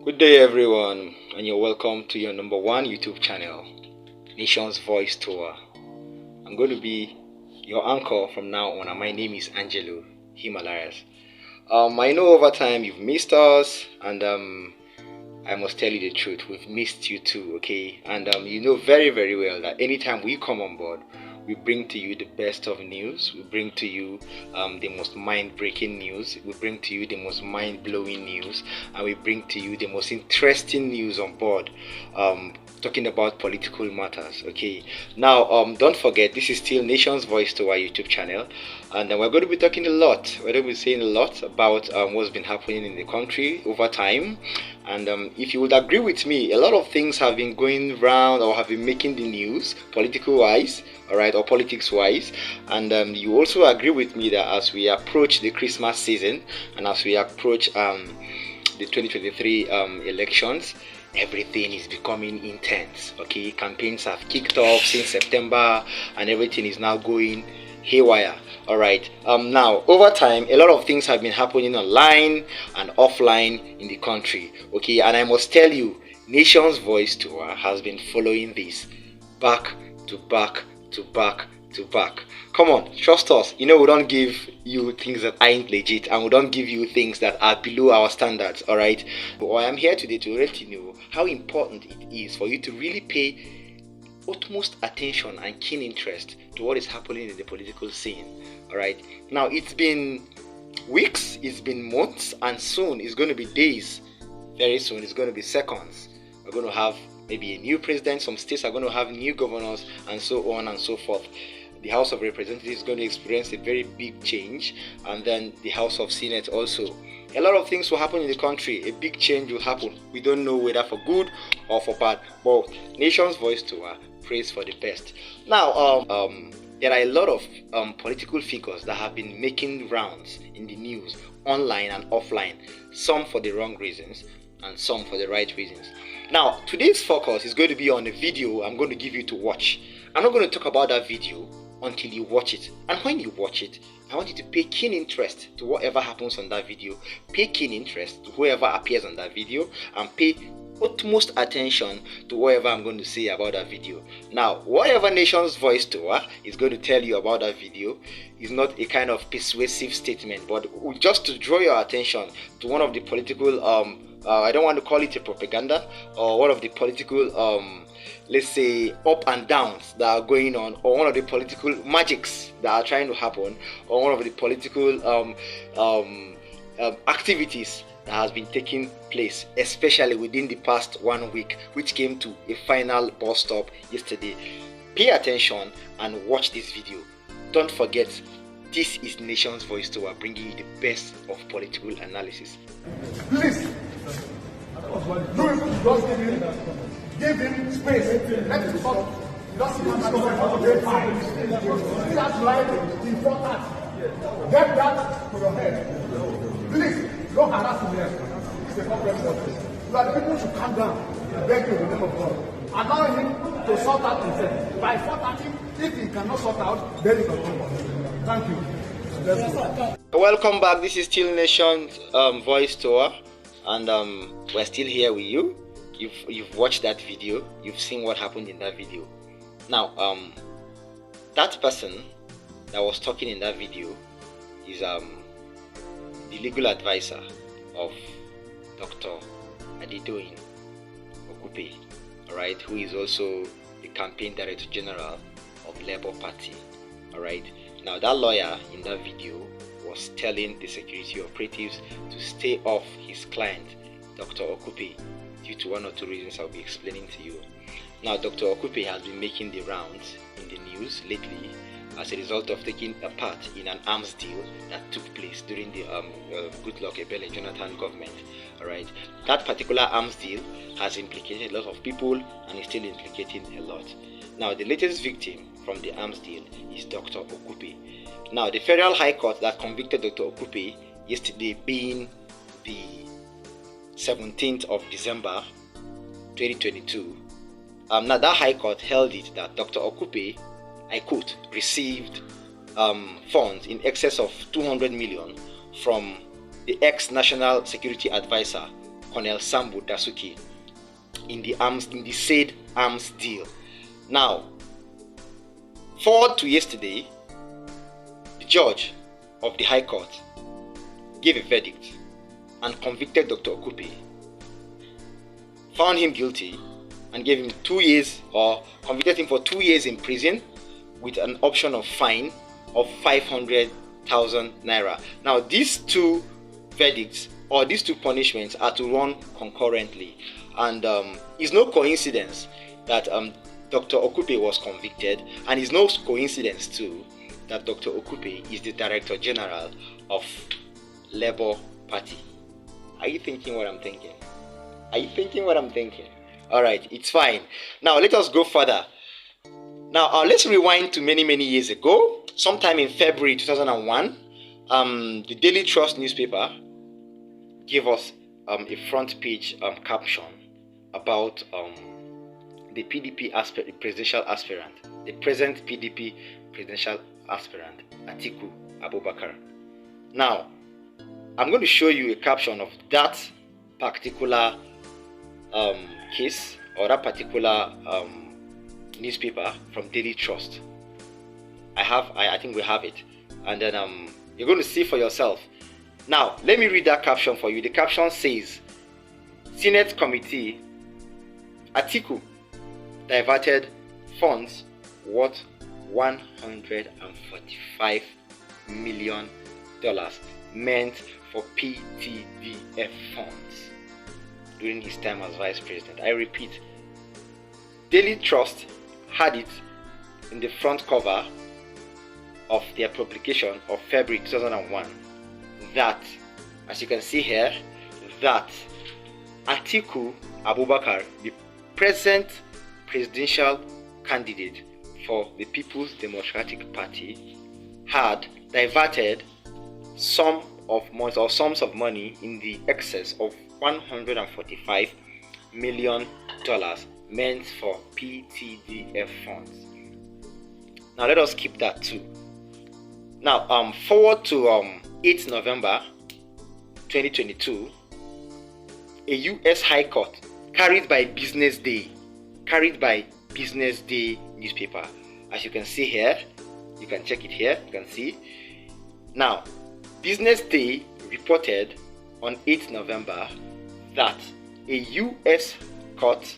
Good day, everyone, and you're welcome to your number one YouTube channel, Nation's Voice Tour. I'm going to be your anchor from now on, and my name is Angelo Himalayas. I know over time you've missed us, and I must tell you the truth, we've missed you too, okay? And you know very, very well that anytime we come on board, we bring to you the best of news. We bring to you the most mind-breaking news. We bring to you the most mind-blowing news, and we bring to you the most interesting news on board. Talking about political matters. Okay. Now, don't forget, this is still Nation's Voice to our YouTube channel, and we're going to be talking a lot. We're going to be saying a lot about what's been happening in the country over time. And if you would agree with me, a lot of things have been going round or have been making the news, political-wise, all right, or politics-wise. And you also agree with me that as we approach the Christmas season and as we approach the 2023 elections, everything is becoming intense. Okay, campaigns have kicked off since September, and everything is now going haywire. All right. Now, over time, a lot of things have been happening online and offline in the country. Okay, and I must tell you, Nation's Voice Tour has been following this back to back to back to back. Come on, trust us. You know, we don't give you things that aren't legit, and we don't give you things that are below our standards. All right. But I am here today to let you know how important it is for you to really pay utmost attention and keen interest to what is happening in the political scene. All right. Now, it's been weeks, it's been months, and soon it's going to be days. Very soon it's going to be seconds. We're going to have maybe a new president. Some states are going to have new governors, and so on and so forth. The House of Representatives is going to experience a very big change, and then the House of Senate also. A lot of things will happen in the country. A big change will happen. We don't know whether for good or for bad, but Nation's Voice Tour prays for the best. Now, there are a lot of political figures that have been making rounds in the news, online and offline, some for the wrong reasons and some for the right reasons. Now, today's focus is going to be on a video I'm going to give you to watch. I'm not going to talk about that video until you watch it. And when you watch it, I want you to pay keen interest to whatever happens on that video, pay keen interest to whoever appears on that video, and pay utmost attention to whatever I'm going to say about that video. Now, whatever Nation's Voice Tour is going to tell you about that video is not a kind of persuasive statement, but just to draw your attention to one of the political I don't want to call it a propaganda, or one of the political let's say up and downs that are going on, or one of the political magics that are trying to happen, or one of the political activities that has been taking place, especially within the past 1 week, which came to a final bus stop yesterday. Pay attention and watch this video. Don't forget, this is Nation's Voice Tour, bringing you the best of political analysis. Please, give him space. Let him talk. Just see him that's right, important. Get that to your head. Please, don't harass him. It's a conference. So that people should calm down. I beg you in the name of God. Allow him to sort out himself. By 4:30, if he cannot sort out, then he can come on. Thank you. Welcome back. This is still Nation's Voice Tour, and we're still here with you. You've watched that video. You've seen what happened in that video. Now, that person that was talking in that video is the legal advisor of Dr. Doyin Okupe, alright, who is also the campaign director general of Labour Party. Alright. Now, that lawyer in that video was telling the security operatives to stay off his client, Dr. Okupe, due to one or two reasons I'll be explaining to you. Now, Dr. Okupe has been making the rounds in the news lately as a result of taking a part in an arms deal that took place during the Goodluck Ebele Jonathan government. Alright, that particular arms deal has implicated a lot of people and is still implicating a lot. Now, the latest victim from the arms deal is Dr. Okupe. Now, the Federal High Court that convicted Dr. Okupe yesterday, being the 17th of December 2022, now that High Court held it that Dr. Okupe, I quote, received funds in excess of 200 million from the ex-National Security Advisor Colonel Sambo Dasuki in the said arms deal. Now, forward to yesterday, the judge of the High Court gave a verdict and convicted Dr. Okupe, found him guilty and gave him 2 years, or convicted him for 2 years in prison with an option of fine of 500,000 naira. Now, these two verdicts or these two punishments are to run concurrently, and it's no coincidence that Dr. Okupe was convicted, and it's no coincidence too that Dr. Okupe is the Director General of Labour Party. Are you thinking what I'm thinking? Are you thinking what I'm thinking? Alright, it's fine. Now let us go further. Now let's rewind to many years ago. Sometime in February 2001, the Daily Trust newspaper gave us a front page caption about the PDP the presidential aspirant, the present PDP presidential aspirant, Atiku Abubakar. Now, I'm going to show you a caption of that particular case, or that particular newspaper from Daily Trust. I think we have it, and then you're going to see for yourself. Now, let me read that caption for you. The caption says, Senate Committee, Atiku diverted funds worth $145 million meant for PTDF funds during his time as vice president. I repeat, Daily Trust had it in the front cover of their publication of February 2001 that, as you can see here, that Atiku Abubakar, the present presidential candidate for the People's Democratic Party, had diverted sums of money in the excess of $145 million meant for PTDF funds. Now let us keep that too. Now forward to 8th November 2022, a US High Court carried by Business Day newspaper. As you can see here, you can check it here, you can see. Now, Business Day reported on 8th November that a US court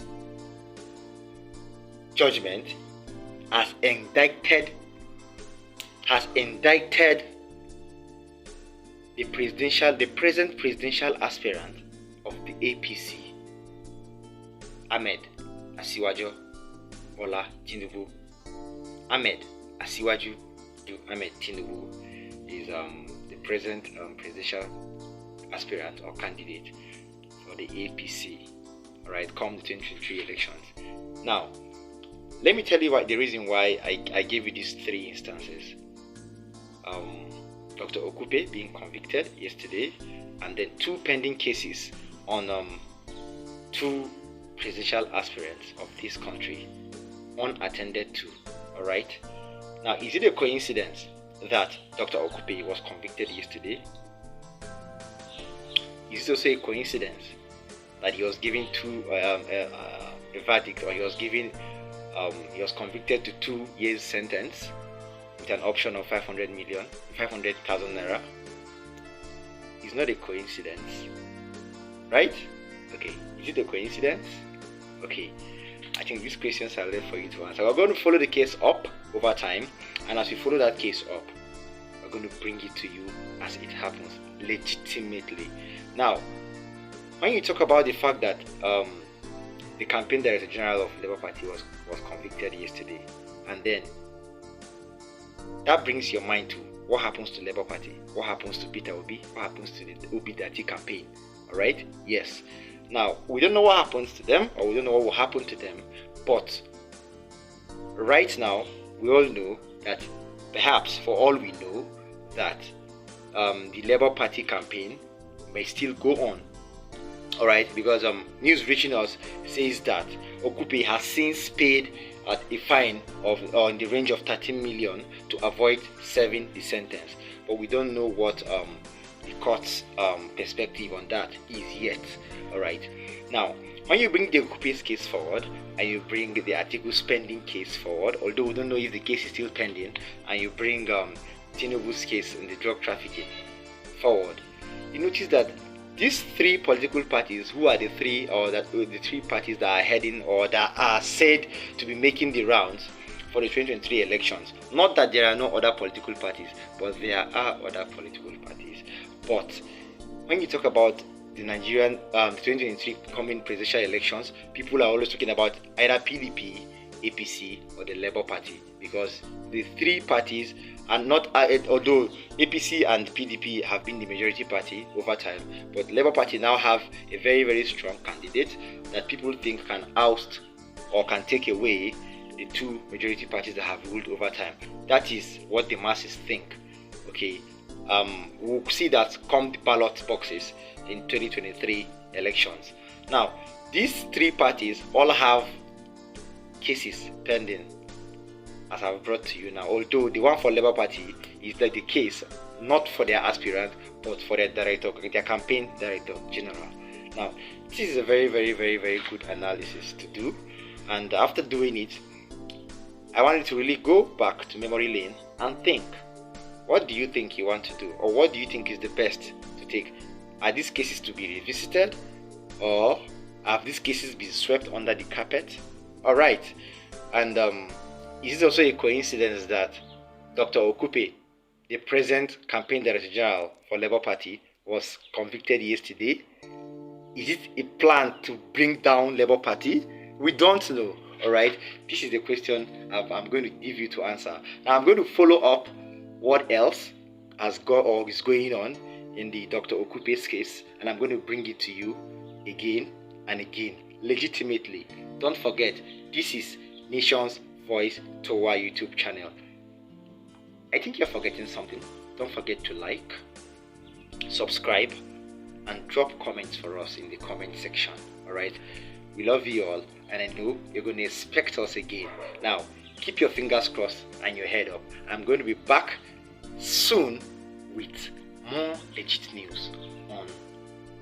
judgment has indicted the present presidential aspirant of the APC, Ahmed Asiwaju Bola Tinubu. Ahmed Tinubu is the present presidential aspirant or candidate for the APC. Alright, come the 2023 elections. Now, let me tell you the reason why I gave you these three instances. Dr. Okupe being convicted yesterday, and then 2 pending cases on 2 presidential aspirants of this country unattended to. Alright, now is it a coincidence that Dr. Okupe was convicted yesterday? Is it also a coincidence that he was given a verdict, or he was convicted to 2 years sentence with an option of 500,000 naira? It's not a coincidence, right? Okay, is it a coincidence? Okay, I think these questions are left for you to answer. We're going to follow the case up over time, and as we follow that case up, we're going to bring it to you as it happens, legitimately. Now, when you talk about the fact that the campaign director general of Labour Party was convicted yesterday, and then that brings your mind to what happens to Labour Party, what happens to Peter Obi, what happens to the Obi Dati campaign. Alright? Yes. Now, we don't know what happens to them, or we don't know what will happen to them, but right now, we all know that perhaps, for all we know, that the Labour Party campaign may still go on. Alright, because news reaching us says that Okupe has since paid a fine of in the range of 13 million to avoid serving the sentence, but we don't know what the court's perspective on that is yet. Alright. Now, when you bring the Okupe's case forward and you bring the Atiku spending case forward, although we don't know if the case is still pending, and you bring Tinibu's case in the drug trafficking forward, you notice that these three political parties, who are the three parties that are heading or that are said to be making the rounds for the 2023 elections. Not that there are no other political parties, but there are other political parties. But when you talk about the Nigerian 2023 coming presidential elections, people are always talking about either PDP, APC, or the Labour Party, because the three parties are not, although APC and PDP have been the majority party over time, but Labour Party now have a very, very strong candidate that people think can oust or can take away the two majority parties that have ruled over time. That is what the masses think. Okay, we'll see that come the ballot boxes in 2023 elections. Now, these three parties all have cases pending, as I've brought to you now. Although the one for Labour Party is like the case not for their aspirant, but for their campaign director general. Now, this is a very, very, very, very good analysis to do, and after doing it, I wanted to really go back to memory lane and think, what do you think you want to do, or what do you think is the best to take? Are these cases to be revisited, or have these cases been swept under the carpet? Alright, and is it also a coincidence that Dr. Okupe, the present campaign director general for Labour Party, was convicted yesterday? Is it a plan to bring down Labour Party? We don't know. Alright, this is the question I'm going to give you to answer. Now I'm going to follow up what else has got or is going on in the Dr. Okupe's case, and I'm going to bring it to you again and again, legitimately. Don't forget, this is Nation's Voice to our YouTube channel. I think you're forgetting something. Don't forget to like, subscribe, and drop comments for us in the comment section. Alright, we love you all, and I know you're going to expect us again. Now, keep your fingers crossed and your head up. I'm going to be back soon with more legit news on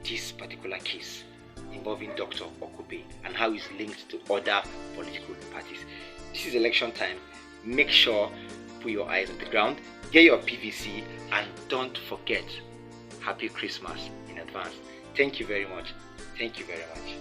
this particular case involving Dr. Okupe and how it's linked to other political parties. This is election time. Make sure you put your eyes on the ground, get your PVC, and don't forget, Happy Christmas in advance. Thank you very much. Thank you very much.